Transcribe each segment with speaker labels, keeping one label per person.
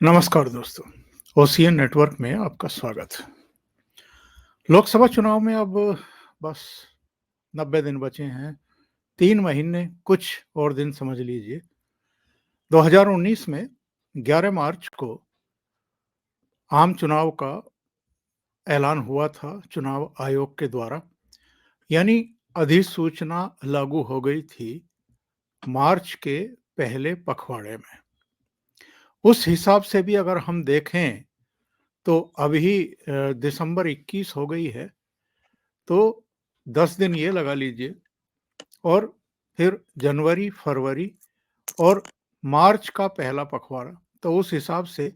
Speaker 1: नमस्कार दोस्तों, OCN network में आपका स्वागत है। लोकसभा चुनाव में अब बस 90 दिन बचे हैं, 3 महीने कुछ और दिन समझ लीजिए। 2019 में 11 मार्च को आम चुनाव का ऐलान हुआ था चुनाव आयोग के द्वारा, यानी अधिसूचना लागू हो गई थी मार्च के पहले पखवाड़े में। उस हिसाब से भी अगर हम देखें तो अभी दिसंबर 21 हो गई है, तो 10 दिन ये लगा लीजिए और फिर जनवरी, फरवरी और मार्च का पहला पखवाड़ा, तो उस हिसाब से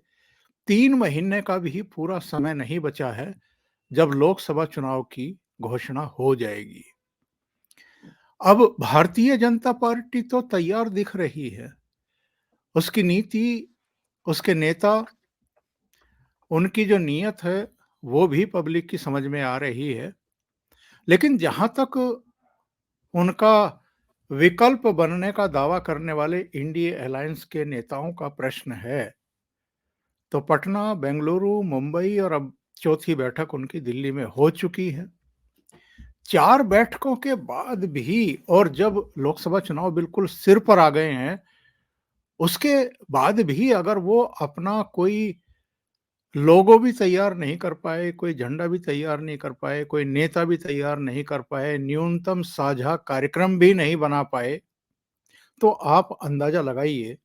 Speaker 1: 3 महीने का भी पूरा समय नहीं बचा है जब लोकसभा चुनाव की घोषणा हो जाएगी। अब भारतीय जनता पार्टी तो तैयार दिख रही है। उसकी नीति, उसके नेता, उनकी जो नीयत है वो भी पब्लिक की समझ में आ रही है। लेकिन जहां तक उनका विकल्प बनने का दावा करने वाले इंडिया अलायंस के नेताओं का प्रश्न है, तो पटना, बेंगलुरु, मुंबई और अब चौथी बैठक उनकी दिल्ली में हो चुकी है। 4 बैठकों के बाद भी और जब लोकसभा चुनाव बिल्कुल सिर पर आ गए हैं, उसके बाद भी अगर वो अपना कोई लोगो भी तैयार नहीं कर पाए, कोई झंडा भी तैयार नहीं कर पाए, कोई नेता भी तैयार नहीं कर पाए, न्यूनतम साझा कार्यक्रम भी नहीं बना पाए, तो आप अंदाजा लगाइए।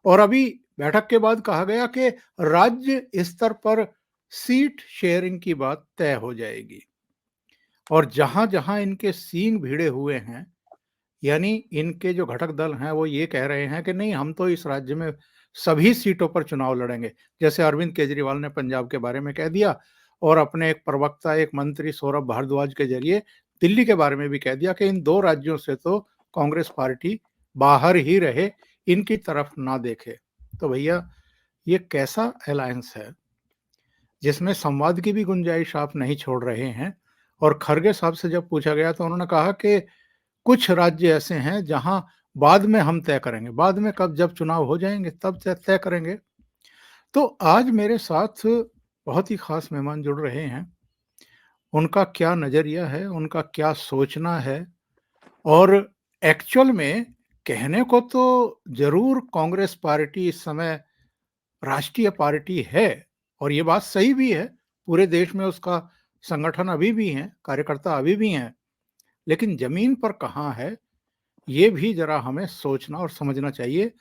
Speaker 1: और अभी बैठक के बाद कहा गया कि राज्य स्तर पर सीट शेयरिंग की बात तय हो जाएगी और जहां-जहां इनके सींग भिड़े हुए हैं, यानी इनके जो घटक दल हैं वो ये कह रहे हैं कि नहीं, हम तो इस राज्य में सभी सीटों पर चुनाव लड़ेंगे। जैसे अरविंद केजरीवाल ने पंजाब के बारे में कह दिया और अपने एक प्रवक्ता, एक मंत्री सौरभ भारद्वाज के जरिए दिल्ली के बारे में भी कह दिया कि इन 2 राज्यों से तो कांग्रेस पार्टी बाहर ही रहे, इनकी तरफ ना देखे। तो भैया, ये कैसा अलायंस है जिसमें संवाद की भी गुंजाइश आप नहीं छोड़ रहे हैं? और खरगे साहब से जब पूछा गया तो उन्होंने कहा कि कुछ राज्य ऐसे हैं जहां बाद में हम तय करेंगे, बाद में कब, जब चुनाव हो जाएंगे तब तय तय करेंगे। तो आज मेरे साथ बहुत ही खास मेहमान जुड़ रहे हैं। उनका क्या नजरिया है, उनका क्या सोचना है, और एक्चुअल में कहने को तो जरूर कांग्रेस पार्टी इस समय राष्ट्रीय पार्टी है और ये बात सही भी है। पूरे देश में उसका संगठन अभी भी है, कार्यकर्ता अभी भी हैं, लेकिन जमीन पर कहाँ है ये भी जरा हमें सोचना और समझना चाहिए।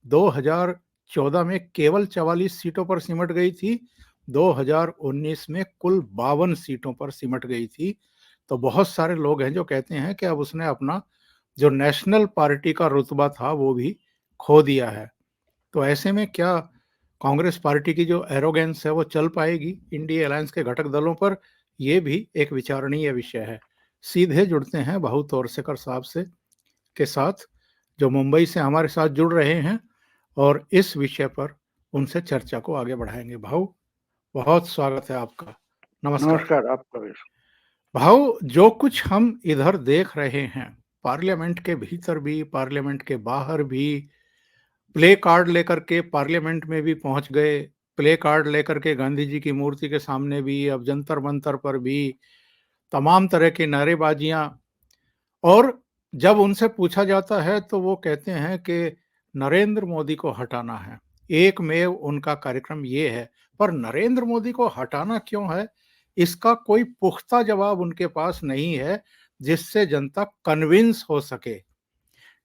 Speaker 1: 2014 में केवल 44 सीटों पर सिमट गई थी, 2019 में कुल 52 सीटों पर सिमट गई थी। तो बहुत सारे लोग हैं जो कहते हैं कि अब उसने अपना जो नेशनल पार्टी का रुतबा था वो भी खो दिया है। तो ऐसे में क्या कांग्रेस पार्टी की जो एरोगेंस है वो चल पाएगी इंडिया अलायंस के घटक दलों पर? ये भी एक विचारणीय विषय है। सीधे जुड़ते हैं भाऊ तोरसेकर साहब से के साथ, जो मुंबई से हमारे साथ जुड़ रहे हैं और इस विषय पर उनसे चर्चा को आगे बढ़ाएंगे। भाऊ, बहुत स्वागत है आपका। नमस्कार।
Speaker 2: नमस्कार, आपका भी।
Speaker 1: भाऊ, जो कुछ हम इधर देख रहे हैं, पार्लियामेंट के भीतर भी, पार्लियामेंट के बाहर भी, प्ले कार्ड लेकर के पार्लियामेंट में भी पहुंच गए, प्ले कार्ड लेकर के गांधी जी की मूर्ति के सामने भी, अब जंतर मंतर पर भी तमाम तरह की नारेबाजियां। और जब उनसे पूछा जाता है तो वो कहते हैं कि नरेंद्र मोदी को हटाना है, एकमेव उनका कार्यक्रम ये है। पर नरेंद्र मोदी को हटाना क्यों है, इसका कोई पुख्ता जवाब उनके पास नहीं है जिससे जनता कन्विंस हो सके।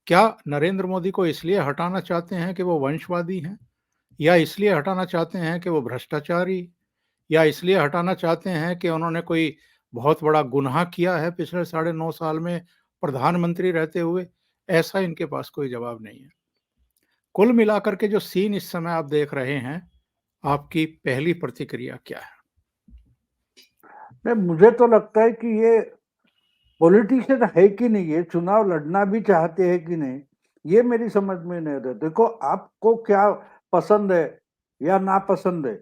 Speaker 1: क्या नरेंद्र मोदी को इसलिए हटाना चाहते हैं कि वो वंशवादी हैं, या इसलिए हटाना चाहते हैं कि वो भ्रष्टाचारी, या इसलिए हटाना चाहते हैं कि उन्होंने कोई बहुत बड़ा गुनाह किया है पिछले 9.5 साल में प्रधानमंत्री रहते हुए? ऐसा इनके पास कोई जवाब नहीं है। कुल मिलाकर के जो सीन इस समय आप देख रहे हैं, आपकी पहली प्रतिक्रिया क्या है?
Speaker 2: नहीं, मुझे तो लगता है कि ये पॉलिटिशियन है कि नहीं, ये चुनाव लड़ना भी चाहते हैं कि नहीं, ये मेरी समझ में नहीं रहता। देखो, आपको क्या पसंद है या नापसंद है,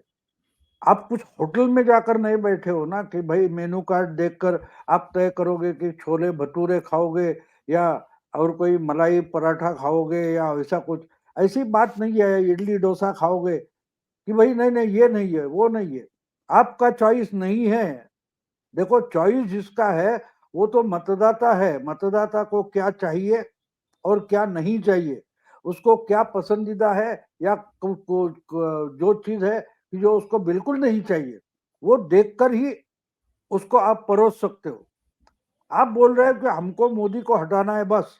Speaker 2: आप कुछ होटल में जाकर नहीं बैठे हो ना कि भाई मेनू कार्ड देखकर आप तय करोगे कि छोले भटूरे खाओगे या और कोई मलाई पराठा खाओगे या ऐसा कुछ। ऐसी बात नहीं है, इडली डोसा खाओगे कि भाई नहीं नहीं ये नहीं है वो नहीं है, आपका चॉइस नहीं है। देखो चॉइस जिसका है वो तो मतदाता है, मतदाता को क्या चाहिए और क्या नहीं चाहिए, उसको क्या पसंदीदा है या जो चीज है कि जो उसको बिल्कुल नहीं चाहिए, वो देखकर ही उसको आप परोस सकते हो। आप बोल रहे हो कि हमको मोदी को हटाना है बस,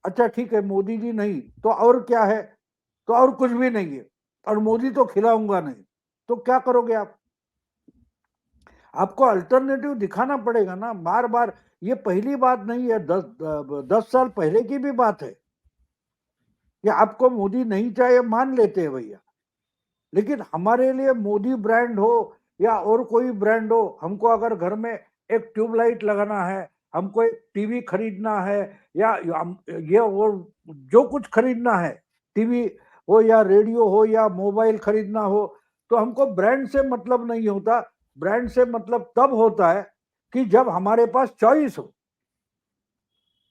Speaker 2: अच्छा ठीक है मोदी जी नहीं तो और क्या है, तो और कुछ भी नहीं है और मोदी तो खिलाऊंगा नहीं, तो क्या करोगे आप? आपको अल्टरनेटिव दिखाना पड़ेगा ना बार बार। ये पहली बात नहीं है, 10 साल पहले की भी बात है कि आपको मोदी नहीं चाहिए, मान लेते हैं भैया, लेकिन हमारे लिए मोदी ब्रांड हो या और कोई ब्रांड हो, हमको अगर घर में एक ट्यूबलाइट लगाना है, हमको एक टीवी खरीदना है या ये और जो कुछ खरीदना है, टीवी हो या रेडियो हो या मोबाइल खरीदना हो, तो हमको ब्रांड से मतलब नहीं होता। ब्रांड से मतलब तब होता है कि जब हमारे पास चॉइस हो।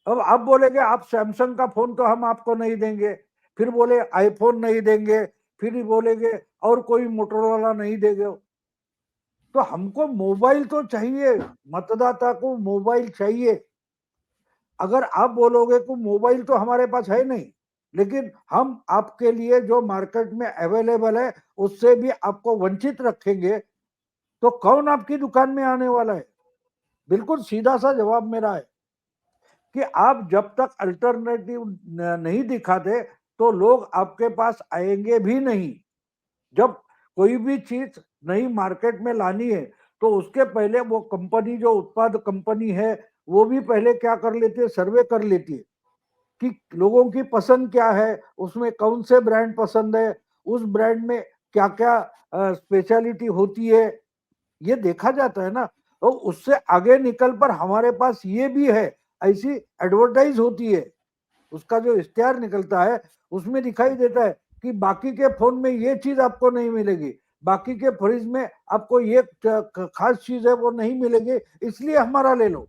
Speaker 2: अब आप बोलेगे आप सैमसंग का फोन तो हम आपको नहीं देंगे, फिर बोले आईफोन नहीं देंगे, फिर बोलेगे और कोई मोटरोला नहीं देंगे। तो हमको मोबाइल तो चाहिए, मतदाता को मोबाइल चाहिए। अगर आप बोलोगे कि मोबाइल तो हमारे पास है नहीं, लेकिन हम आपके लिए जो मार्केट में अवेलेबल है उससे भी आपको वंचित रखेंगे, तो कौन आपकी दुकान में आने वाला है? बिल्कुल सीधा सा जवाब मेरा है कि आप जब तक अल्टरनेटिव नहीं दिखाते तो लोग आपके पास आएंगे भी नहीं। जब कोई भी चीज नई मार्केट में लानी है तो उसके पहले वो कंपनी, जो उत्पाद कंपनी है, वो भी पहले क्या कर लेती है, सर्वे कर लेती है कि लोगों की पसंद क्या है, उसमें कौन से ब्रांड पसंद है, उस ब्रांड में क्या क्या स्पेशलिटी होती है, ये देखा जाता है ना। तो उससे आगे निकल पर हमारे पास ये भी है, ऐसी एडवर्टाइज होती है, उसका जो इश्तेहार निकलता है उसमें दिखाई देता है कि बाकी के फोन में ये चीज आपको नहीं मिलेगी, बाकी के फ्रिज में आपको ये खास चीज है वो नहीं मिलेगी, इसलिए हमारा ले लो।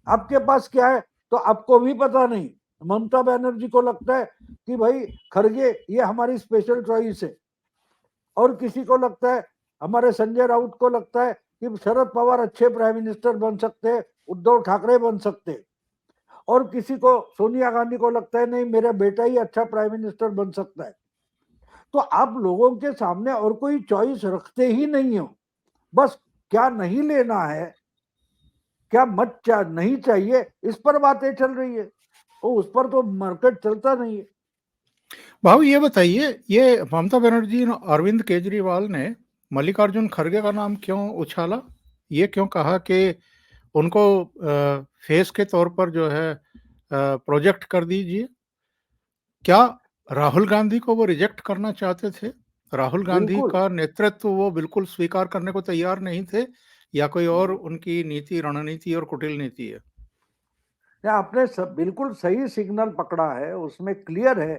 Speaker 2: आपके पास क्या है तो आपको भी पता नहीं। ममता बनर्जी को लगता है कि भाई खरगे ये हमारी स्पेशल चॉइस है, और किसी को लगता है, हमारे संजय राउत को लगता है कि शरद पवार अच्छे प्राइम मिनिस्टर बन सकते हैं, उद्धव ठाकरे बन सकते हैं, और किसी को, सोनिया गांधी को लगता है नहीं मेरा बेटा ही अच्छा प्राइम मिनिस्टर बन सकता है। तो आप लोगों के सामने और कोई चॉइस रखते ही नहीं हो, बस क्या नहीं लेना है, क्या नहीं चाहिए, इस पर बातें चल रही है, तो उस पर तो मार्केट चलता नहीं है।
Speaker 1: भाऊ ये बताइए, ये ममता बनर्जी और अरविंद केजरीवाल ने मल्लिकार्जुन खड़गे का नाम क्यों उछाला? ये क्यों कहा कि उनको फेस के तौर पर जो है प्रोजेक्ट कर दीजिए? क्या राहुल गांधी को वो रिजेक्ट करना चाहते थे? राहुल गांधी
Speaker 2: बिल्कुल।
Speaker 1: का नेतृत्व वो बिल्कुल स्वीकार करने को तैयार नहीं थे, या कोई और उनकी नीति, रणनीति और कुटिल नीति है?
Speaker 2: आपने सब बिल्कुल सही सिग्नल पकड़ा है, उसमें क्लियर है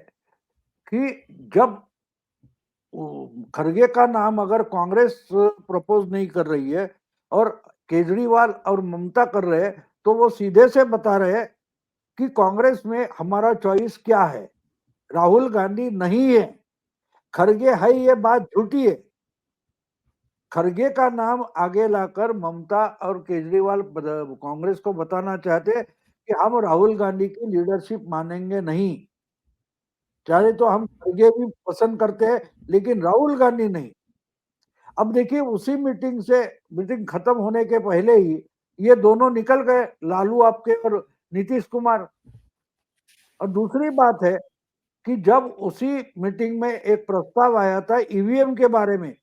Speaker 2: कि जब खरगे का नाम अगर कांग्रेस प्रपोज नहीं कर रही है और केजरीवाल और ममता कर रहे हैं, तो वो सीधे से बता रहे हैं कि कांग्रेस में हमारा चॉइस क्या है, राहुल गांधी नहीं है, खरगे है, ये बात झूठी है। खरगे का नाम आगे लाकर ममता और केजरीवाल कांग्रेस को बताना चाहते हैं कि हम राहुल गांधी की लीडरशिप मानेंगे नहीं, चाहे तो हम खरगे भी पसंद करते हैं लेकिन राहुल गांधी नहीं। अब देखिए उसी मीटिंग खत्म होने के पहले ही ये दोनों निकल गए, लालू आपके और नीतीश कुमार। और दूसरी बात है कि जब उसी मीटिंग में एक प्रस्ताव आया था ईवीएम के बारे में,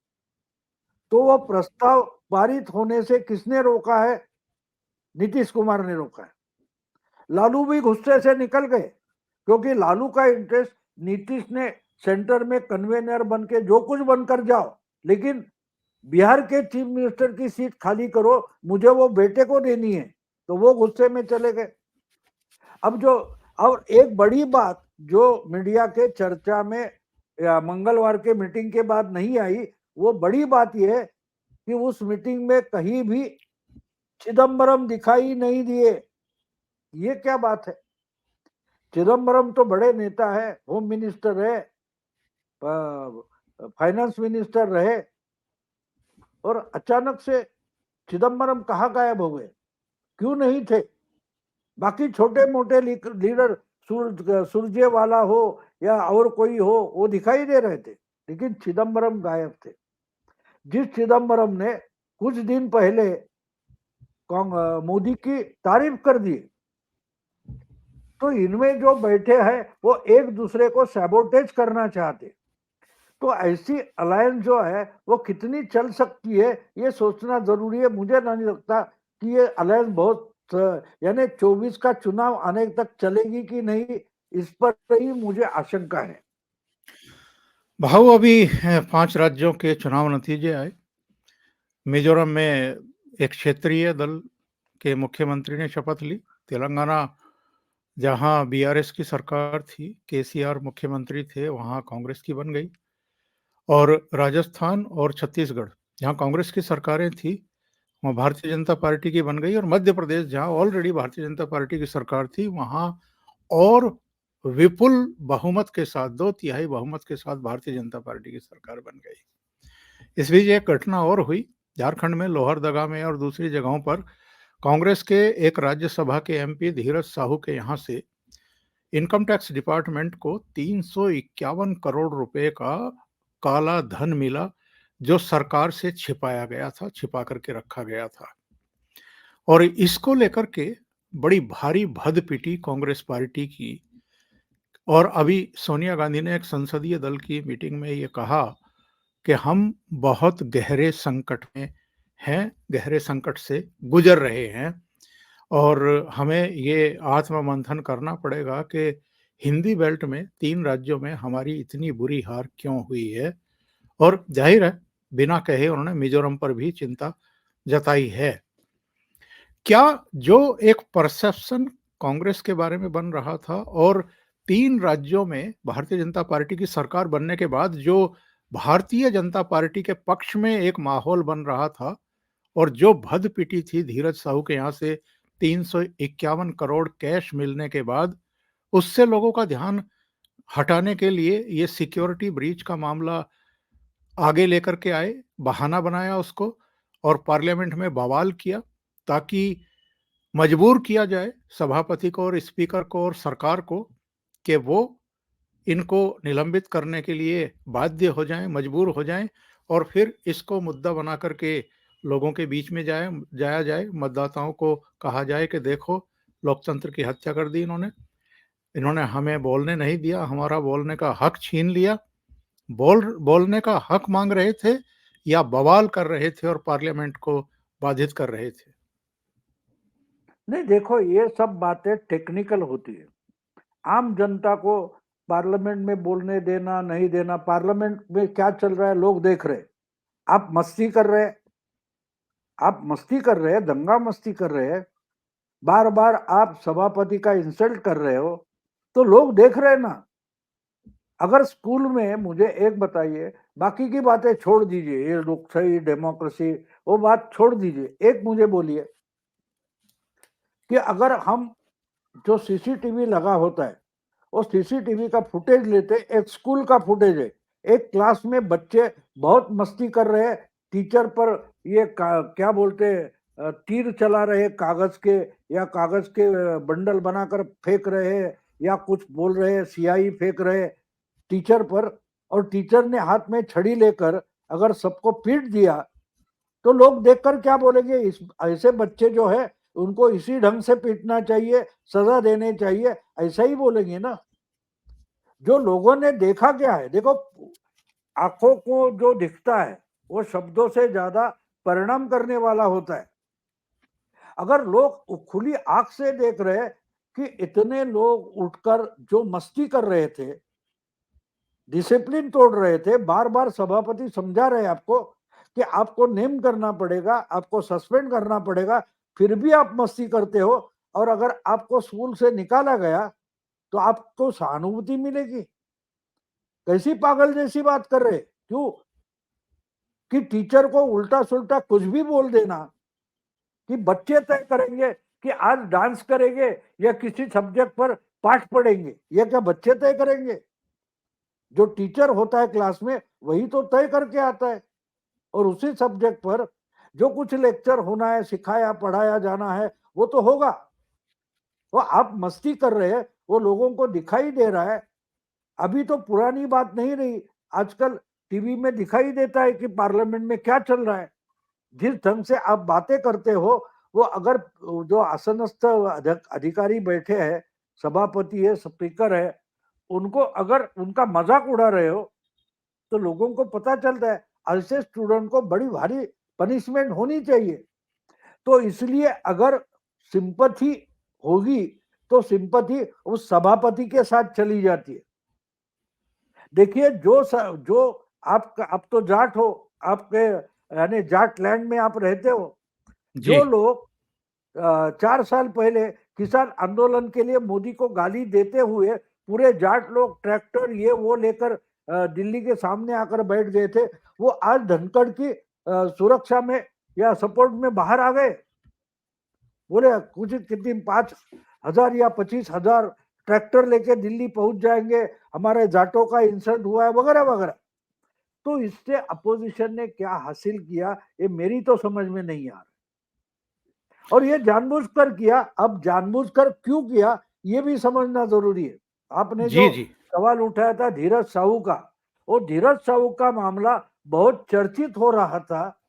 Speaker 2: तो वो प्रस्ताव पारित होने से किसने रोका है? नीतीश कुमार ने रोका है। लालू भी गुस्से से निकल गए क्योंकि लालू का इंटरेस्ट, नीतीश ने सेंटर में कन्वेनर बन के जो कुछ बनकर जाओ, लेकिन बिहार के चीफ मिनिस्टर की सीट खाली करो, मुझे वो बेटे को देनी है, तो वो गुस्से में चले गए। अब जो, और एक बड़ी बात जो मीडिया के चर्चा में या मंगलवार के मीटिंग के बाद नहीं आई, वो बड़ी बात यह है कि उस मीटिंग में कहीं भी चिदम्बरम दिखाई नहीं दिए। ये क्या बात है? चिदम्बरम तो बड़े नेता है, होम मिनिस्टर है, फाइनेंस मिनिस्टर रहे, और अचानक से चिदम्बरम कहाँ गायब हो गए? क्यों नहीं थे? बाकी छोटे मोटे लीडर, सुरजेवाला हो या और कोई हो, वो दिखाई दे रहे थे, लेकिन चिदम्बरम गायब थे। जिस चिदम्बरम ने कुछ दिन पहले मोदी की तारीफ कर दी, तो इनमें जो बैठे हैं वो एक दूसरे को सैबोटेज करना चाहते। तो ऐसी अलायंस जो है वो कितनी चल सकती है, ये सोचना जरूरी है। मुझे नहीं लगता कि ये अलायंस बहुत, यानी 24 का चुनाव आने तक चलेगी कि नहीं, इस पर ही मुझे आशंका है।
Speaker 1: भाऊ, अभी 5 राज्यों के चुनाव नतीजे आए। मिजोरम में एक क्षेत्रीय दल के मुख्यमंत्री ने शपथ ली। तेलंगाना, जहां बीआरएस की सरकार थी, केसीआर मुख्यमंत्री थे, वहां कांग्रेस की बन गई। और राजस्थान और छत्तीसगढ़, जहां कांग्रेस की सरकारें थी, वहां भारतीय जनता पार्टी की बन गई। और मध्य प्रदेश, जहां ऑलरेडी भारतीय जनता पार्टी की सरकार थी, वहां और विपुल बहुमत के साथ, 2/3 बहुमत के साथ भारतीय जनता पार्टी की सरकार बन गई। इस बीच एक घटना और हुई। झारखंड में लोहरदगा में और दूसरी जगहों पर कांग्रेस के एक राज्यसभा के एमपी धीरज साहू के यहाँ से इनकम टैक्स डिपार्टमेंट को 351 करोड़ रुपए का काला धन मिला, जो सरकार से छिपाया गया था, छिपा करके रखा गया था। और इसको लेकर के बड़ी भारी भद पिटी कांग्रेस पार्टी की। और अभी सोनिया गांधी ने एक संसदीय दल की मीटिंग में ये कहा कि हम बहुत गहरे संकट में हैं, गहरे संकट से गुजर रहे हैं, और हमें ये आत्ममंथन करना पड़ेगा कि हिंदी बेल्ट में 3 राज्यों में हमारी इतनी बुरी हार क्यों हुई है। और जाहिर है, बिना कहे उन्होंने मिजोरम पर भी चिंता जताई है। क्या जो एक परसेप्शन कांग्रेस के बारे में बन रहा था, और 3 राज्यों में भारतीय जनता पार्टी की सरकार बनने के बाद जो भारतीय जनता पार्टी के पक्ष में एक माहौल बन रहा था, और जो भद पिटी थी धीरज साहू के यहाँ से 351 करोड़ कैश मिलने के बाद, उससे लोगों का ध्यान हटाने के लिए ये सिक्योरिटी ब्रीच का मामला आगे लेकर के आए, बहाना बनाया उसको, और पार्लियामेंट में बवाल किया, ताकि मजबूर किया जाए सभापति को और स्पीकर को और सरकार को कि वो इनको निलंबित करने के लिए बाध्य हो जाएं, मजबूर हो जाएं, और फिर इसको मुद्दा बना करके लोगों के बीच में जाया जाए, मतदाताओं को कहा जाए कि देखो, लोकतंत्र की हत्या कर दी इन्होंने, इन्होंने हमें बोलने नहीं दिया, हमारा बोलने का हक छीन लिया। बोलने का हक मांग रहे थे या बवाल कर रहे थे और पार्लियामेंट को बाधित कर रहे थे?
Speaker 2: नहीं, देखो, ये सब बातें टेक्निकल होती है। आम जनता को पार्लियामेंट में बोलने देना नहीं देना, पार्लियामेंट में क्या चल रहा है लोग देख रहे। आप मस्ती कर रहे, आप मस्ती कर रहे हैं, दंगा मस्ती कर रहे हैं, बार बार आप सभापति का इंसल्ट कर रहे हो, तो लोग देख रहे हैं ना। अगर स्कूल में, मुझे एक बताइए, बाकी की बातें छोड़ दीजिए, ये लोकशाही डेमोक्रेसी वो बात छोड़ दीजिए, एक मुझे बोलिए कि अगर हम, जो सीसीटीवी लगा होता है, वो सीसीटीवी का फुटेज लेते, एक स्कूल का फुटेज है, एक क्लास में बच्चे बहुत मस्ती कर रहे हैं, टीचर पर ये क्या बोलते हैं, तीर चला रहे कागज के, या कागज के बंडल बनाकर फेंक रहे हैं, या कुछ बोल रहे हैं, सियाही फेंक रहे हैं टीचर पर, और टीचर ने हाथ में छड़ी लेकर अगर सबको पीट दिया, तो लोग देखकर क्या बोलेंगे? इस ऐसे बच्चे जो है उनको इसी ढंग से पीटना चाहिए, सजा देने चाहिए, ऐसा ही बोलेंगे ना। जो लोगों ने देखा क्या है, देखो, आंखों को जो दिखता है वो शब्दों से ज्यादा परिणाम करने वाला होता है। अगर लोग खुली आंख से देख रहे कि इतने लोग उठकर जो मस्ती कर रहे थे, डिसिप्लिन तोड़ रहे थे, बार बार सभापति समझा रहे आपको कि आपको नेम करना पड़ेगा, आपको सस्पेंड करना पड़ेगा, फिर भी आप मस्ती करते हो, और अगर आपको स्कूल से निकाला गया तो आपको सहानुभूति मिलेगी? कैसी पागल जैसी बात कर रहे, क्यों? कि टीचर को उल्टा सुल्टा कुछ भी बोल देना, कि बच्चे तय करेंगे कि आज डांस करेंगे या किसी सब्जेक्ट पर पाठ पढ़ेंगे, यह क्या बच्चे तय करेंगे? जो टीचर होता है क्लास में वही तो तय करके आता है, और उसी सब्जेक्ट पर जो कुछ लेक्चर होना है, सिखाया पढ़ाया जाना है, वो तो होगा। वो आप मस्ती कर रहे हैं, वो लोगों को दिखाई दे रहा है। अभी तो पुरानी बात नहीं रही, आजकल टीवी में दिखाई देता है कि पार्लियामेंट में क्या चल रहा है। जिस ढंग से आप बातें करते हो, वो अगर जो आसनस्थ अधिकारी बैठे हैं, सभापति है, स्पीकर है, उनको अगर उनका मजाक उड़ा रहे हो तो लोगों को पता चलता है। ऐसे स्टूडेंट को बड़ी भारी पनिशमेंट होनी चाहिए। तो इसलिए अगर सिंपैथी होगी तो सिंपैथी उस सभापति के साथ चली जाती है। देखिए, जो आप तो जाट हो, आपके यानी जाट लैंड में आप रहते हो। जो लोग 4 साल पहले किसान आंदोलन के लिए मोदी को गाली देते हुए पूरे जाट लोग ट्रैक्टर ये वो लेकर दिल्ली के सामने आकर बैठ गए थे, वो आज धनखड़ की सुरक्षा में या सपोर्ट में बाहर आ गए। बोले कुछ कितनी 5,000 या 25,000 ट्रैक्टर लेके दिल्ली पहुंच जाएंगे, हमारे जाटों का इंसल्ट हुआ है वगैरह वगैरह। तो इससे अपोजिशन ने क्या हासिल किया, ये मेरी तो समझ में नहीं आ रहा। और ये जानबूझकर किया। अब जानबूझकर क्यों किया ये भी समझना जरूरी है। आपने जो सवाल उठाया था धीरज साहू का, वो धीरज साहू का मामला बहुत चर्चित हो रहा था।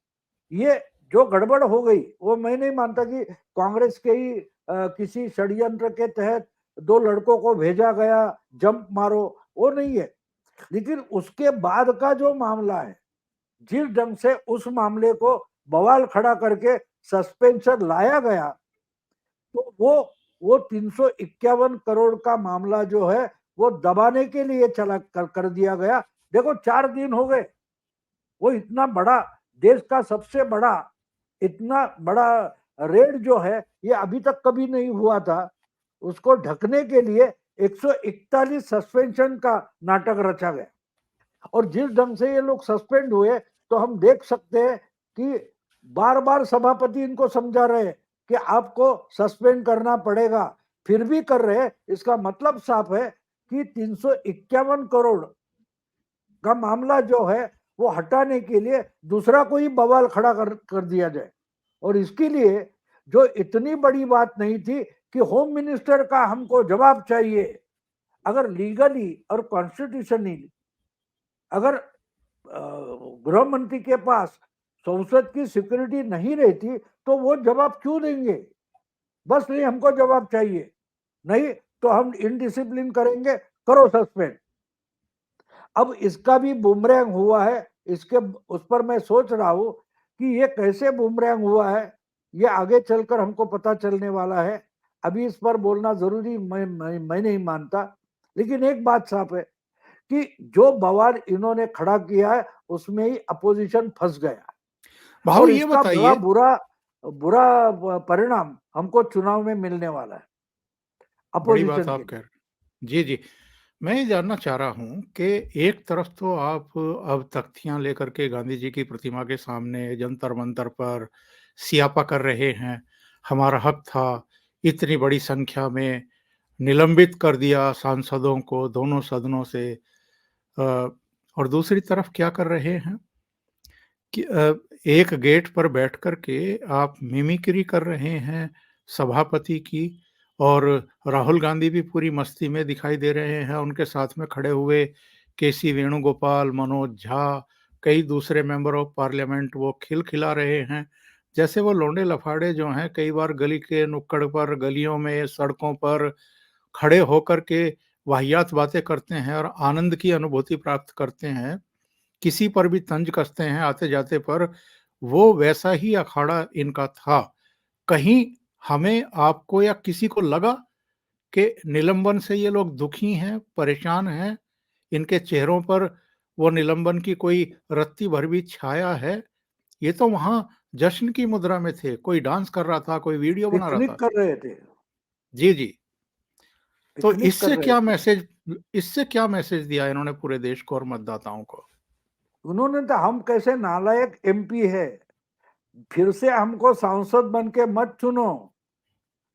Speaker 2: ये जो गड़बड़ हो गई वो मैं नहीं मानता कि कांग्रेस के ही किसी षड्यंत्र के तहत 2 लड़कों को भेजा गया, जंप मारो, वो नहीं है। लेकिन उसके बाद का जो मामला है, जिस ढंग से उस मामले को बवाल खड़ा करके सस्पेंशन लाया गया, तो वो 351 करोड़ का मामला जो है वो दबाने के लिए चला कर दिया गया। देखो 4 दिन हो गए, वो इतना बड़ा देश का सबसे बड़ा इतना बड़ा रेड जो है ये अभी तक कभी नहीं हुआ था। उसको ढकने के लिए 141 सस्पेंशन का नाटक रचा गया। और जिस ढंग से ये लोग सस्पेंड हुए तो हम देख सकते हैं कि बार बार सभापति इनको समझा रहे हैं कि आपको सस्पेंड करना पड़ेगा, फिर भी कर रहे हैं। इसका मतलब साफ है कि 351 करोड़ का मामला जो है वो हटाने के लिए दूसरा कोई बवाल खड़ा कर दिया जाए। और इसके लिए जो इतनी बड़ी बात नहीं थी कि होम मिनिस्टर का हमको जवाब चाहिए। अगर लीगली और कॉन्स्टिट्यूशनली अगर गृह मंत्री के पास संसद की सिक्योरिटी नहीं रहती तो वो जवाब क्यों देंगे? बस नहीं, हमको जवाब चाहिए, नहीं तो हम इनडिसिप्लिन करेंगे, करो सस्पेंड। अब इसका भी बूमरैंग हुआ है। इसके उस पर मैं सोच रहा हूं कि ये कैसे बूमरैंग हुआ है, ये आगे चलकर हमको पता चलने वाला है। अभी इस पर बोलना जरूरी मैं नहीं मानता। लेकिन एक बात साफ है कि जो बवाल इन्होंने खड़ा किया है उसमें ही अपोजिशन फंस गया, और इसका बड़ा बुरा परिणाम हमको चुनाव में मिलने वाला है।
Speaker 1: बड़ी बात आप कह रहे। जी जी, मैं ये जानना चाह रहा हूं कि एक तरफ तो आप अब तख्तियां लेकर के गांधी जी की प्रतिमा के सामने जंतर मंतर पर सियापा कर रहे हैं, हमारा हक था, इतनी बड़ी संख्या में निलंबित कर दिया सांसदों को दोनों सदनों से। और दूसरी तरफ क्या कर रहे हैं कि एक गेट पर बैठ कर के आप मिमिक्री कर रहे हैं सभापति की, और राहुल गांधी भी पूरी मस्ती में दिखाई दे रहे हैं। उनके साथ में खड़े हुए केसी वेणुगोपाल, मनोज झा, कई दूसरे मेंबर ऑफ पार्लियामेंट वो खिलखिला रहे हैं जैसे वो लौंडे लफाड़े जो हैं कई बार गली के नुक्कड़ पर, गलियों में, सड़कों पर खड़े होकर के वाहियात बातें करते हैं और आनंद की अनुभूति प्राप्त करते हैं, किसी पर भी तंज कसते हैं आते जाते पर। वो वैसा ही अखाड़ा इनका था। कहीं हमें, आपको या किसी को लगा कि निलंबन से ये लोग दुखी हैं, परेशान हैं, इनके चेहरों पर वो निलंबन की कोई रत्ती भर भी छाया है? ये तो वहां जश्न की मुद्रा में थे, कोई डांस कर रहा था, कोई वीडियो बना रहा था।
Speaker 2: कर रहे थे।
Speaker 1: जी जी। तो इससे क्या मैसेज दिया इन्होंने पूरे देश को और मतदाताओं को?
Speaker 2: उन्होंने तो हम कैसे नालायक एमपी है, फिर से हमको सांसद बन के मत चुनो,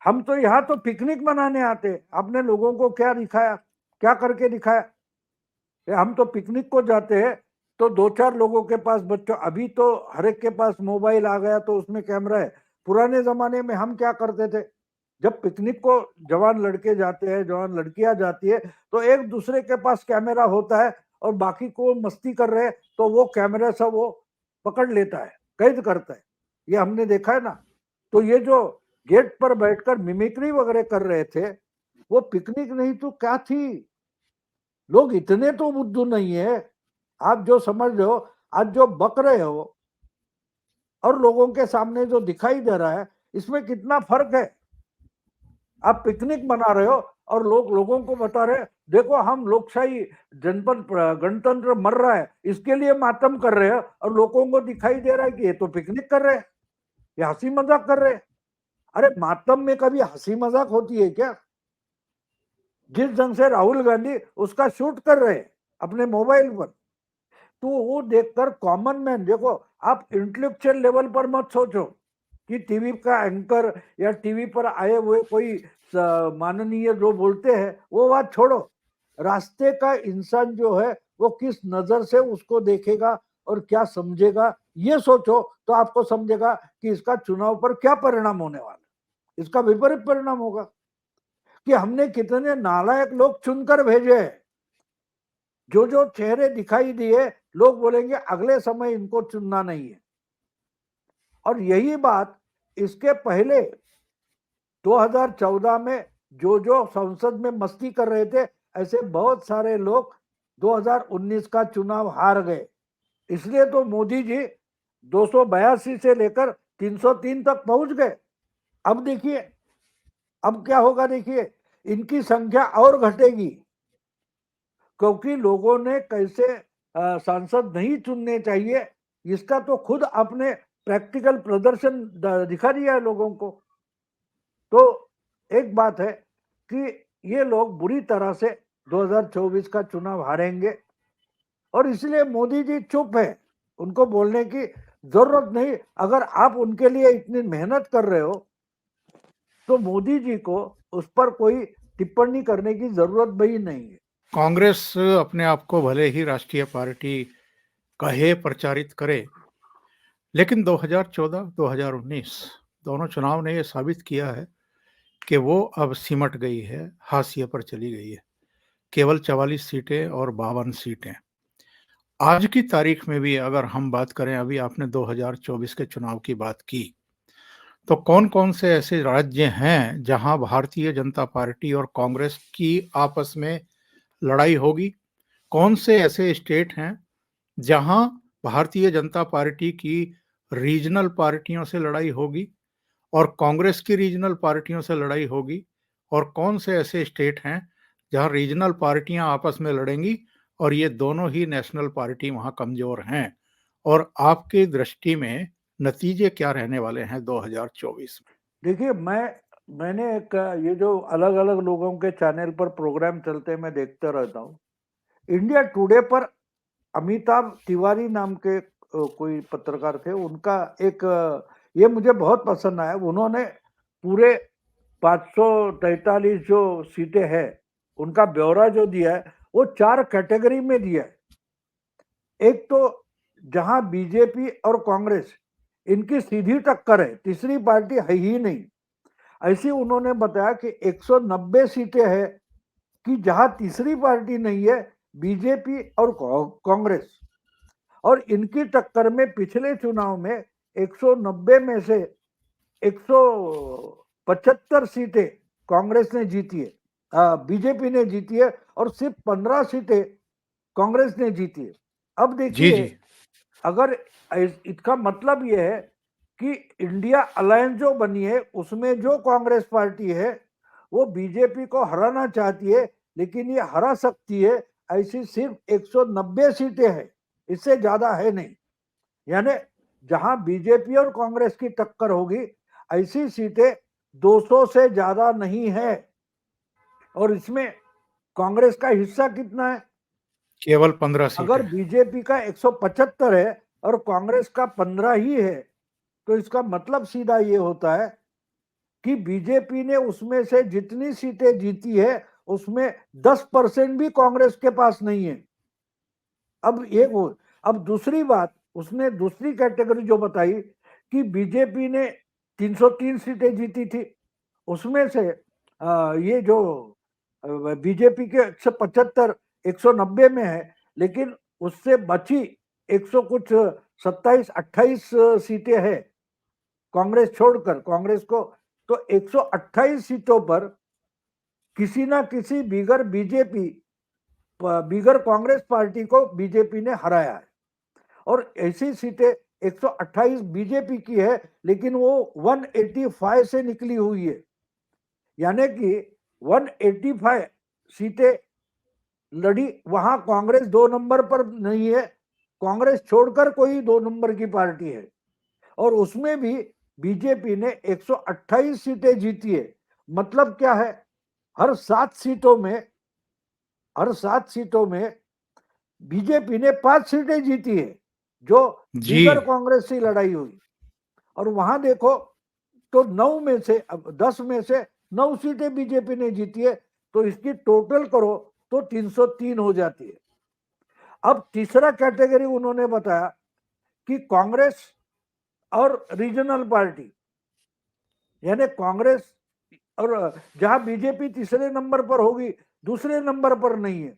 Speaker 2: हम तो यहाँ तो पिकनिक मनाने आते, आपने लोगों को क्या दिखाया, क्या करके दिखाया। हम तो पिकनिक को जाते हैं तो दो चार लोगों के पास बच्चों, अभी तो हर एक के पास मोबाइल आ गया तो उसमें कैमरा है। पुराने जमाने में हम क्या करते थे, जब पिकनिक को जवान लड़के जाते हैं, जवान लड़कियां जाती है, तो एक दूसरे के पास कैमरा होता है और बाकी को मस्ती कर रहे हैं तो वो कैमरा सब वो पकड़ लेता है, कैद करता है। ये हमने देखा है ना। तो ये जो गेट पर बैठकर मिमिक्री वगैरह कर रहे थे, वो पिकनिक नहीं तो क्या थी। लोग इतने तो बुद्धू नहीं है। आप जो समझ रहे हो, आज जो बक रहे हो और लोगों के सामने जो दिखाई दे रहा है, इसमें कितना फर्क है। आप पिकनिक मना रहे हो और लोगों को बता रहे, देखो हम लोकशाही जनपद गणतंत्र मर रहा है इसके लिए मातम कर रहे हैं, और लोगों को दिखाई दे रहा है कि ये तो पिकनिक कर रहे हैं, ये हंसी मजाक कर रहे हैं। अरे मातम में कभी हंसी मजाक होती है क्या? जिस ढंग से राहुल गांधी उसका शूट कर रहे हैं अपने मोबाइल पर, तो वो देखकर कॉमन मैन, देखो आप इंटेलेक्चुअल लेवल पर मत सोचो कि टीवी का एंकर या टीवी पर आए हुए कोई माननीय जो बोलते हैं वो बात छोड़ो। रास्ते का इंसान जो है वो किस नजर से उसको देखेगा और क्या समझेगा, ये सोचो तो आपको समझेगा कि इसका चुनाव पर क्या परिणाम होने वाला है। इसका विपरीत परिणाम होगा कि हमने कितने नालायक लोग चुनकर भेजे हैं। जो जो चेहरे दिखाई दिए, लोग बोलेंगे अगले समय इनको चुनना नहीं है। और यही बात इसके पहले 2014 में जो जो संसद में मस्ती कर रहे थे, ऐसे बहुत सारे लोग 2019 का चुनाव हार गए। इसलिए तो मोदी जी 282 से लेकर 303 तक पहुंच गए। अब देखिए अब क्या होगा, देखिए इनकी संख्या और घटेगी, क्योंकि लोगों ने कैसे सांसद नहीं चुनने चाहिए इसका तो खुद अपने प्रैक्टिकल प्रदर्शन दिखा दिया है लोगों को। तो एक बात है कि ये लोग बुरी तरह से 2024 का चुनाव हारेंगे, और इसलिए मोदी जी चुप है, उनको बोलने की जरूरत नहीं। अगर आप उनके लिए इतनी मेहनत कर रहे हो तो मोदी जी को उस पर कोई टिप्पणी करने की जरूरत भी नहीं है।
Speaker 1: कांग्रेस अपने आप को भले ही राष्ट्रीय पार्टी कहे प्रचारित करे, लेकिन 2014-2019 दोनों चुनाव ने यह साबित किया है कि वो अब सिमट गई है, हाशिए पर चली गई है। केवल 44 सीटें और 52 सीटें। आज की तारीख में भी अगर हम बात करें, अभी आपने 2024 के चुनाव की बात की, तो कौन-कौन से ऐसे राज्य हैं जहां भारतीय जनता पार्टी और कांग्रेस की आपस में लड़ाई होगी? कौन से ऐसे स्टेट हैं जहां भारतीय जनता पार्टी की रीजनल पार्टियों से लड़ाई होगी और कांग्रेस की रीजनल पार्टियों से लड़ाई होगी? और कौन से ऐसे स्टेट हैं जहां रीजनल पार्टियां आपस में लड़ेंगी और ये दोनों ही नेशनल पार्टी वहां कमजोर हैं? और आपकी दृष्टि में नतीजे क्या रहने वाले हैं 2024 में?
Speaker 2: देखिए मैंने एक ये जो अलग अलग लोगों के चैनल पर प्रोग्राम चलते मैं देखता रहता हूँ। इंडिया टुडे पर अमिताभ तिवारी नाम के कोई पत्रकार थे, उनका एक ये मुझे बहुत पसंद आया। उन्होंने पूरे 543 जो सीटें हैं उनका ब्यौरा जो दिया है वो 4 कैटेगरी में दिया है। एक तो जहां बीजेपी और कांग्रेस इनकी सीधी टक्कर है, तीसरी पार्टी है ही नहीं, ऐसी उन्होंने बताया कि 190 सीटें हैं कि जहां तीसरी पार्टी नहीं है, बीजेपी और कांग्रेस, और इनकी टक्कर में पिछले चुनाव में 190 में से 175 सीटें कांग्रेस ने जीती है, बीजेपी ने जीती है, और सिर्फ 15 सीटें कांग्रेस ने जीती है। अब
Speaker 1: जी
Speaker 2: देखिए,
Speaker 1: जी।
Speaker 2: अगर इसका मतलब यह है कि इंडिया अलायंस जो बनी है उसमें जो कांग्रेस पार्टी है वो बीजेपी को हराना चाहती है, लेकिन ये हरा सकती है ऐसी सिर्फ 190 सीटें हैं, इससे ज्यादा है नहीं। यानी जहां बीजेपी और कांग्रेस की टक्कर होगी ऐसी सीटें 200 से ज्यादा नहीं है। और इसमें कांग्रेस का हिस्सा कितना है?
Speaker 1: केवल 15
Speaker 2: अगर
Speaker 1: सीटें।
Speaker 2: बीजेपी का 175 है और कांग्रेस का 15 ही है, तो इसका मतलब सीधा ये होता है कि बीजेपी ने उसमें से जितनी सीटें जीती है उसमें 10% भी कांग्रेस के पास नहीं है। अब दूसरी बात, उसने दूसरी कैटेगरी जो बताई कि बीजेपी ने 303 सीटें जीती थी, उसमें से ये जो बीजेपी के 175 190 में है, लेकिन उससे बची 100 कुछ 27-28 सीटें हैं कांग्रेस छोड़कर, कांग्रेस को तो 128 सीटों पर किसी ना किसी बिगर कांग्रेस पार्टी को बीजेपी ने हराया है। और ऐसी सीटें 128 बीजेपी की है, लेकिन वो 185 से निकली हुई है, यानी कि 185 सीटें लड़ी, वहां कांग्रेस 2 नंबर पर नहीं है, कांग्रेस छोड़कर कोई 2 नंबर की पार्टी है, और उसमें भी बीजेपी ने 128 सीटें जीती है। मतलब क्या है, हर 7 सीटों में बीजेपी ने 5 सीटें जीती है, जो
Speaker 1: जी।
Speaker 2: बिगर कांग्रेस से लड़ाई हुई। और वहां देखो तो 10 में से 9 सीटें बीजेपी ने जीती है, तो इसकी टोटल करो तो 303 हो जाती है। अब तीसरा कैटेगरी उन्होंने बताया कि कांग्रेस और रीजनल पार्टी, यानी कांग्रेस और जहां बीजेपी तीसरे नंबर पर होगी, दूसरे नंबर पर नहीं है,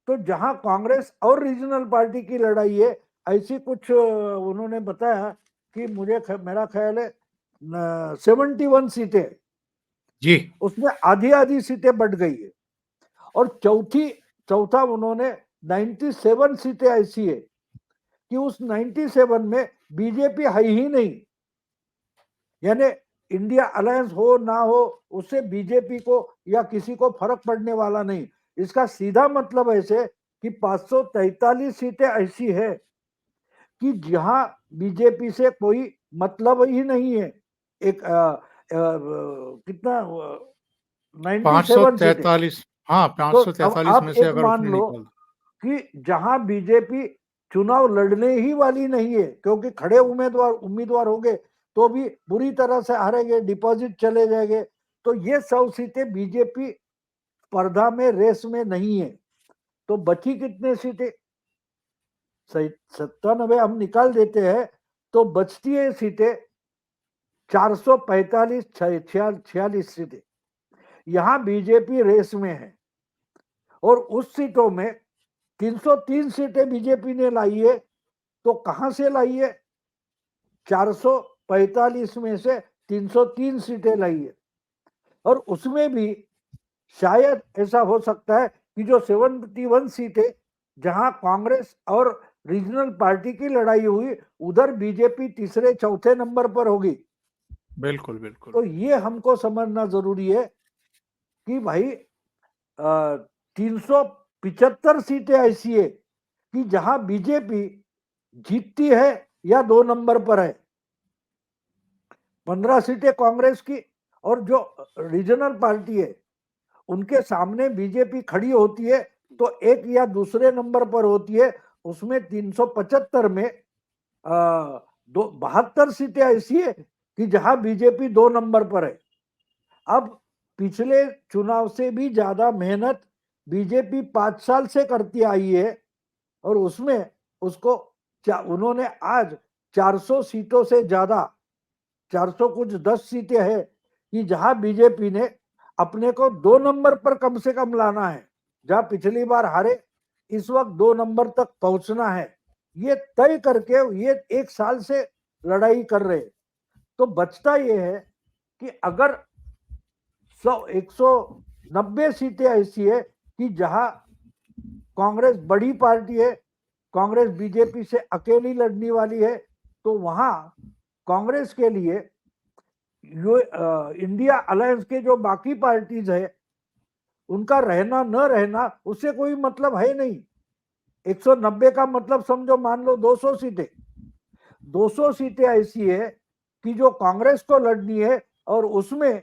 Speaker 2: तो जहां कांग्रेस और रीजनल पार्टी की लड़ाई है, ऐसी कुछ उन्होंने बताया कि मेरा ख्याल है 71 सीटें,
Speaker 1: जी।
Speaker 2: उसमें आधी आधी सीटें बढ़ गई है। और चौथा उन्होंने 97 सीटें ऐसी है कि उस 97 में बीजेपी है ही नहीं, यानी इंडिया अलायंस हो ना हो उससे बीजेपी को या किसी को फर्क पड़ने वाला नहीं। इसका सीधा मतलब ऐसे कि 543 सीटें ऐसी है कि जहां बीजेपी से कोई मतलब ही नहीं है। एक कितना 97 सीटें।
Speaker 1: 543। हाँ,
Speaker 2: तो अब
Speaker 1: 543
Speaker 2: आप
Speaker 1: में से
Speaker 2: एक
Speaker 1: अगर
Speaker 2: मान
Speaker 1: उसने
Speaker 2: लो
Speaker 1: निकाल।
Speaker 2: कि जहां बीजेपी चुनाव लड़ने ही वाली नहीं है, क्योंकि खड़े उम्मीदवार होंगे तो भी बुरी तरह से हारेंगे, डिपॉजिट चले जाएंगे, तो ये 100 सीटें बीजेपी स्पर्धा में रेस में नहीं है। तो बची कितने सीटें, 97 हम निकाल देते हैं, तो बचती है सीटें 445 46 सीटें, यहां बीजेपी रेस में है। और उस सीटों में 303 सीटें बीजेपी ने लाई है, तो कहां से लाई है, 445 में से 303 सीटें लाई है। और उसमें भी शायद ऐसा हो सकता है कि जो 71 सीटें जहां कांग्रेस और रीजनल पार्टी की लड़ाई हुई, उधर बीजेपी तीसरे चौथे नंबर पर होगी।
Speaker 1: बिल्कुल बिल्कुल।
Speaker 2: तो ये हमको समझना जरूरी है कि भाई 375 सीटें ऐसी है कि जहां बीजेपी जीतती है या 2 नंबर पर है, 15 सीटें कांग्रेस की, और जो रीजनल पार्टी है उनके सामने बीजेपी खड़ी होती है तो एक या दूसरे नंबर पर होती है। उसमें 375 में 72 सीटें ऐसी है कि जहां बीजेपी 2 नंबर पर है। अब पिछले चुनाव से भी ज्यादा मेहनत बीजेपी 5 साल से करती आई है, और उसमें उसको उन्होंने आज 400 सीटों से ज्यादा, 400 कुछ 10 सीटें है कि जहां बीजेपी ने अपने को 2 नंबर पर कम से कम लाना है। जहां पिछली बार हारे, इस वक्त 2 नंबर तक पहुंचना है, ये तय करके ये 1 साल से लड़ाई कर रहे। तो बचता ये है कि अगर 190 सीटें ऐसी है कि जहां कांग्रेस बड़ी पार्टी है, कांग्रेस बीजेपी से अकेली लड़ने वाली है, तो वहां कांग्रेस के लिए इंडिया अलायंस के जो बाकी पार्टीज है उनका रहना न रहना उससे कोई मतलब है नहीं। 190 का मतलब समझो, मान लो 200 सीटें, 200 सीटें ऐसी है कि जो कांग्रेस को लड़नी है, और उसमें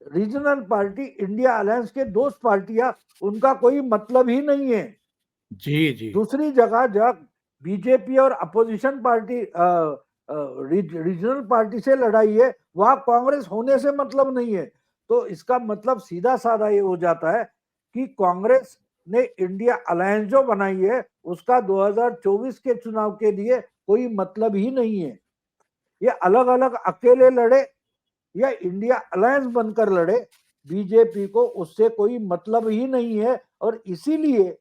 Speaker 2: रीजनल पार्टी इंडिया अलायंस के दोस्त पार्टियां, उनका कोई मतलब ही नहीं है।
Speaker 1: जी जी।
Speaker 2: दूसरी जगह जब बीजेपी और अपोजिशन पार्टी रीजनल पार्टी से लड़ाई है, वहां कांग्रेस होने से मतलब नहीं है। तो इसका मतलब सीधा साधा ये हो जाता है कि कांग्रेस ने इंडिया अलायंस जो बनाई है उसका 2024 के चुनाव के लिए कोई मतलब ही नहीं है। ये अलग अलग अकेले लड़े या इंडिया अलायंस बनकर लड़े, बीजेपी को उससे कोई मतलब ही नहीं है। और इसीलिए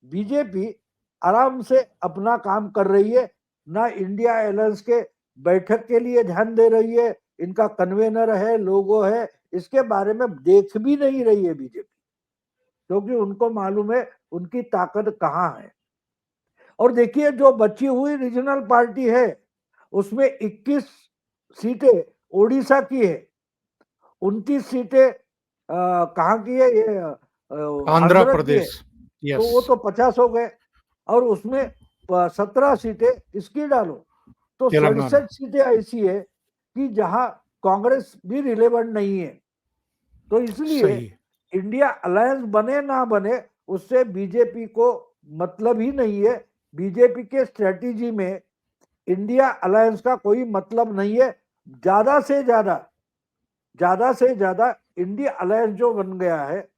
Speaker 2: बीजेपी आराम से अपना काम कर रही है, ना इंडिया अलायंस के बैठक के लिए ध्यान दे रही है, इनका कन्वेनर है, लोगो है, इसके बारे में देख भी नहीं रही है बीजेपी, क्योंकि उनको मालूम है उनकी ताकत कहां है। और देखिए जो बची हुई रीजनल पार्टी है उसमें 21 सीटें ओडिशा की है, 29 सीटें कहाँ की है, ये
Speaker 1: आंध्र
Speaker 2: आंध्र की है।
Speaker 1: प्रदेश।
Speaker 2: तो
Speaker 1: यस।
Speaker 2: वो तो 50 हो गए, और उसमें 17 सीटें इसकी डालो तो
Speaker 1: तेलंगाना।
Speaker 2: 67 सीटें ऐसी है कि जहां कांग्रेस भी रिलेवेंट नहीं है। तो इसलिए
Speaker 1: सही।
Speaker 2: इंडिया अलायंस बने ना बने उससे बीजेपी को मतलब ही नहीं है। बीजेपी के स्ट्रेटेजी में इंडिया अलायंस का कोई मतलब नहीं है। ज्यादा से ज्यादा ज्यादा से ज्यादा इंडिया अलायंस जो बन गया है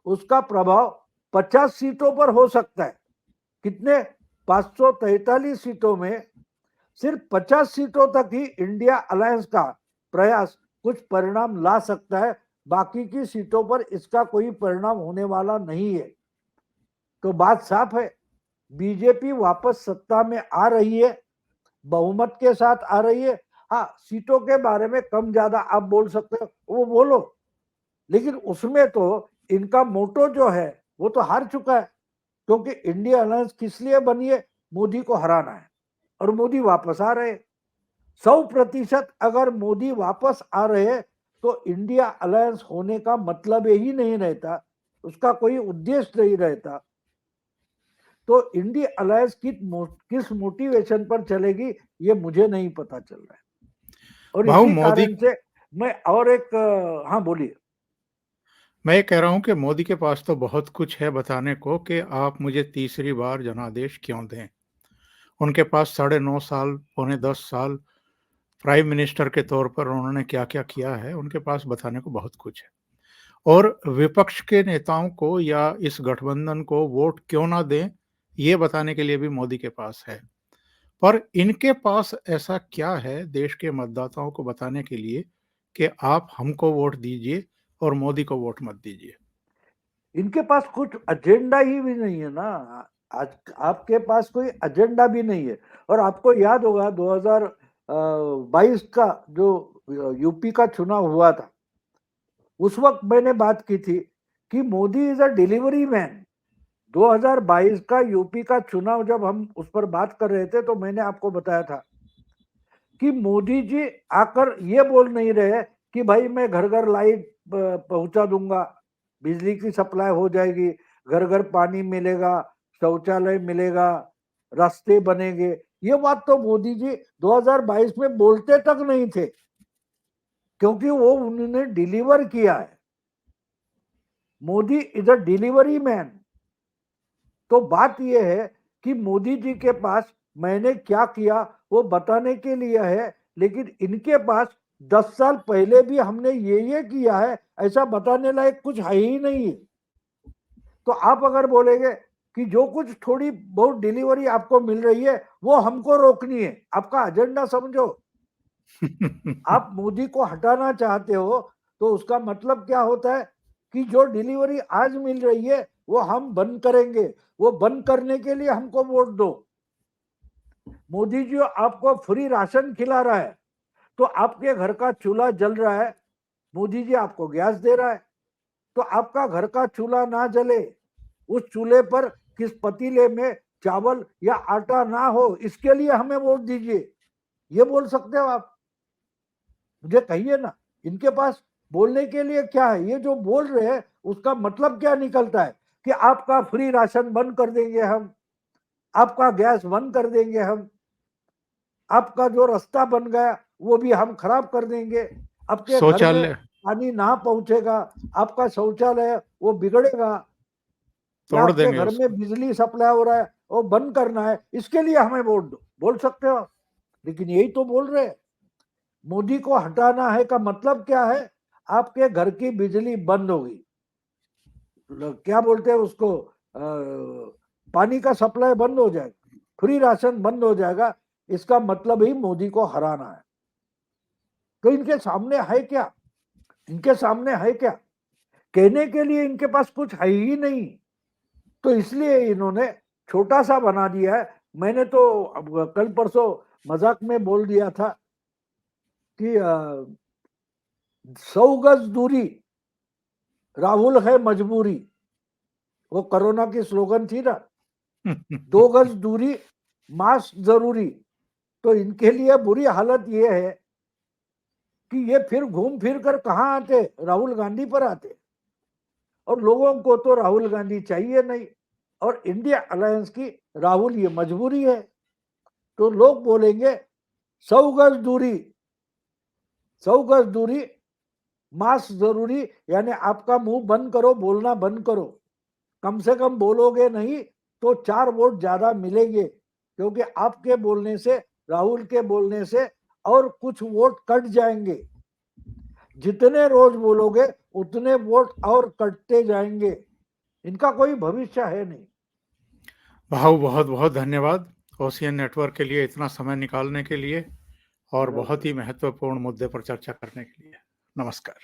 Speaker 2: उसका प्रभाव 50 सीटों पर हो सकता है। कितने? 543 सीटों में सिर्फ 50 सीटों तक ही इंडिया अलायंस का प्रयास कुछ परिणाम ला सकता है, बाकी की सीटों पर इसका कोई परिणाम होने वाला नहीं है। तो बात साफ है, बीजेपी वापस सत्ता में आ रही है, बहुमत के साथ आ रही है। हाँ, सीटों के बारे में कम ज्यादा आप बोल सकते हो, वो बोलो, लेकिन उसमें तो इनका मोटो जो है वो तो हार चुका है। क्योंकि इंडिया अलायंस किस लिए बनी है? मोदी को हराना है, और मोदी वापस आ रहे। 100% अगर मोदी वापस आ रहे तो इंडिया अलायंस होने का मतलब ही नहीं रहता, उसका कोई उद्देश्य नहीं रहता। तो इंडिया अलायंस किस मोटिवेशन पर चलेगी ये मुझे नहीं पता चल रहा है। और
Speaker 1: भाऊ
Speaker 2: इसी
Speaker 1: मोदी,
Speaker 2: कारण से मैं और एक हाँ बोलिए।
Speaker 1: मैं ये कह रहा हूँ कि मोदी के पास तो बहुत कुछ है बताने को कि आप मुझे तीसरी बार जनादेश क्यों दें। उनके पास 9.5 साल, पौने 10 साल प्राइम मिनिस्टर के तौर पर उन्होंने क्या-क्या किया है, उनके पास बताने को बहुत कुछ है। और विपक्ष के नेताओं को या इस गठबंधन को वोट क्यों ना दें, ये बताने के लिए भी मोदी के पास है। पर इनके पास ऐसा क्या है देश के मतदाताओं को बताने के लिए कि आप हमको वोट दीजिए और मोदी को वोट मत दीजिए?
Speaker 2: इनके पास कुछ एजेंडा ही भी नहीं है ना। आज आपके पास कोई एजेंडा भी नहीं है। और आपको याद होगा 2022 का जो यूपी का चुनाव हुआ था, उस वक्त मैंने बात की थी कि Modi is a delivery man. 2022 का यूपी का चुनाव जब हम उस पर बात कर रहे थे तो मैंने आपको बताया था कि मोदी जी आकर ये बोल नहीं रहे कि भाई मैं घर घर लाइट पहुंचा दूंगा, बिजली की सप्लाई हो जाएगी, घर घर पानी मिलेगा, शौचालय मिलेगा, रास्ते बनेंगे। ये बात तो मोदी जी 2022 में बोलते तक नहीं थे, क्योंकि वो उन्होंने डिलीवर किया है। Modi is a delivery man. तो बात यह है कि मोदी जी के पास मैंने क्या किया वो बताने के लिए है, लेकिन इनके पास 10 साल पहले भी हमने ये किया है ऐसा बताने लायक कुछ है ही नहीं। तो आप अगर बोलेंगे कि जो कुछ थोड़ी बहुत डिलीवरी आपको मिल रही है वो हमको रोकनी है, आपका एजेंडा समझो। आप मोदी को हटाना चाहते हो तो उसका मतलब क्या होता है कि जो डिलीवरी आज मिल रही है वो हम बंद करेंगे, वो बंद करने के लिए हमको वोट दो। मोदी जी आपको फ्री राशन खिला रहा है तो आपके घर का चूल्हा जल रहा है, मोदी जी आपको गैस दे रहा है। तो आपका घर का चूल्हा ना जले, उस चूल्हे पर किस पतीले में चावल या आटा ना हो, इसके लिए हमें वोट दीजिए, ये बोल सकते हो आप? मुझे कहिए ना, इनके पास बोलने के लिए क्या है? ये जो बोल रहे हैं उसका मतलब क्या निकलता है कि आपका फ्री राशन बंद कर देंगे हम, आपका गैस बंद कर देंगे हम, आपका जो रास्ता बन गया वो भी हम खराब कर देंगे, आपके घर में
Speaker 1: शौचालय।
Speaker 2: पानी ना पहुंचेगा, आपका शौचालय वो बिगड़ेगा।
Speaker 1: तोड़
Speaker 2: आपके
Speaker 1: देंगे
Speaker 2: घर
Speaker 1: उसको।
Speaker 2: में बिजली सप्लाई हो रहा है वो बंद करना है, इसके लिए हमें वोट दो, बोल सकते हो, लेकिन यही तो बोल रहे हैं। मोदी को हटाना है का मतलब क्या है? आपके घर की बिजली बंद होगी, क्या बोलते हैं उसको, पानी का सप्लाई बंद हो जाएगा, फ्री राशन बंद हो जाएगा, इसका मतलब ही मोदी को हराना है। तो इनके सामने है क्या? इनके सामने है क्या? कहने के लिए इनके पास कुछ है ही नहीं, तो इसलिए इन्होंने छोटा सा बना दिया है। मैंने तो कल परसों मजाक में बोल दिया था कि 100 गज दूरी राहुल है मजबूरी, वो कोरोना की स्लोगन थी ना, 2 गज दूरी मास्क जरूरी। तो इनके लिए बुरी हालत ये है कि ये फिर घूम फिर कर कहां आते? राहुल गांधी पर आते, और लोगों को तो राहुल गांधी चाहिए नहीं, और इंडिया अलायंस की राहुल ये मजबूरी है। तो लोग बोलेंगे 100 गज दूरी, 100 गज दूरी मास्क जरूरी, यानी आपका मुंह बंद करो, बोलना बंद करो, कम से कम बोलोगे नहीं तो 4 वोट ज्यादा मिलेंगे, क्योंकि आपके बोलने से, राहुल के बोलने से और कुछ वोट कट जाएंगे। जितने रोज बोलोगे उतने वोट और कटते जाएंगे, इनका कोई भविष्य है नहीं।
Speaker 1: भाऊ बहुत बहुत धन्यवाद ओशियन नेटवर्क के लिए इतना समय निकालने के लिए और बहुत ही महत्वपूर्ण मुद्दे पर चर्चा करने के लिए। नमस्कार।